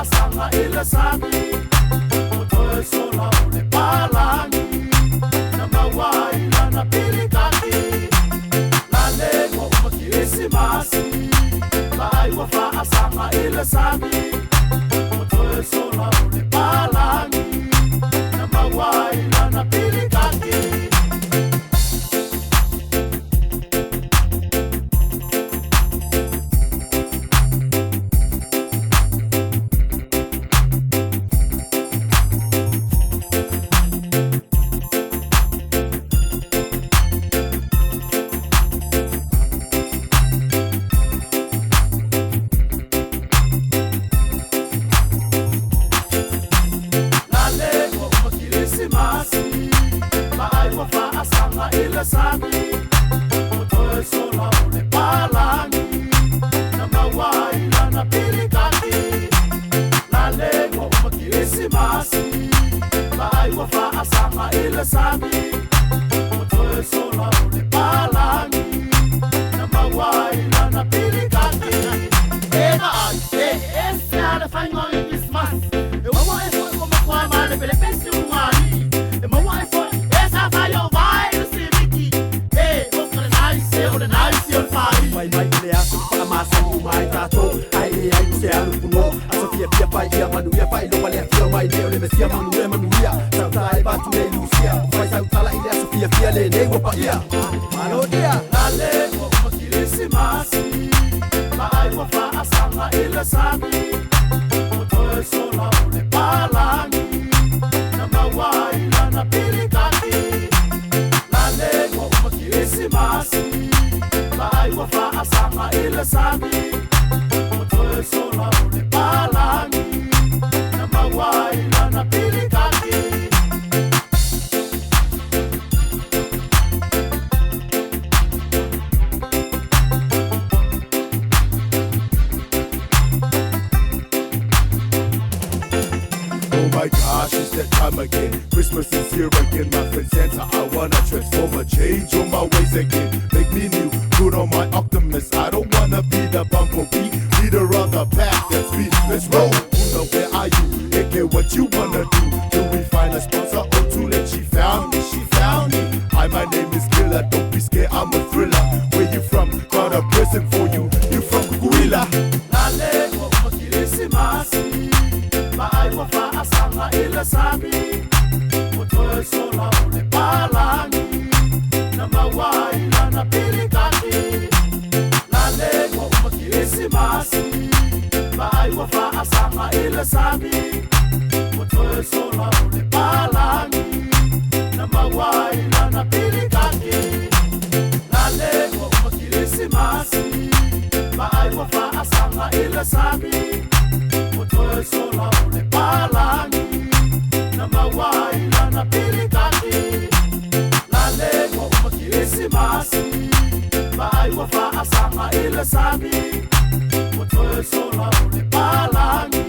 asanga ila sabi Otoe sola ole palangi Na mawai na pilikaki La lego makisimasi Lai wafa asanga ila sabi Otoe sola ole palangi Na mawai na pilikaki ila sabi Otoe sola ole palangi Na mawai na pilikaki La lego makisimasi Lai wafa asanga ila sabi Otoe sola ole palangi Na mawai na pilikaki Eva ai, esse ala fango Christmas E wawa e foi como kwa male pele pesi umani E mawa e foi essa falho Mai lea para masa ni mai tato ai se anu puno asofia pia pai dia manu ia pai lo vale afia mai leo le mesia manu ia sai ba tu le lucia vai sai tala ile asofia pia le nego pa ia malo dia la lego makisimasi mai wafa asanga ila sabi Otoe sola ole palangi Na mawai na pilikaki La lego makisimasi Lai wafa asanga ila sabi Otoe sola ole palangi Na mawai na pilikaki Oh my gosh, it's that time again. Christmas is here again, my friend Santa. I wanna transform a change on my ways again. Make me new, put on my optimist. I don't wanna be the bumblebee, leader of the pack. That's me. Let's roll. Uno, where are you? Hey, get what you wanna do. Till we find a sponsor or two. Then she found me. She found me. Hi, my name is Killer. Don't be scared, I'm a thriller. Where you from? Got a present for you. You from Kukuila? La lego makisimasi Mai wafa asanga ila sabi Otoe sola ole palangi Na mawai na pilikaki La lego makisimasi Mai wafa asanga ila sabi Otoe sola ole palangi Na mawai na pilikaki La lego makisimasi Mai wafa asanga ila sabi Otoe sola ole palangi Na mawai na pilikaki La lego makisimasi Mai wafa asanga ila sabi Otoe sola ole palangi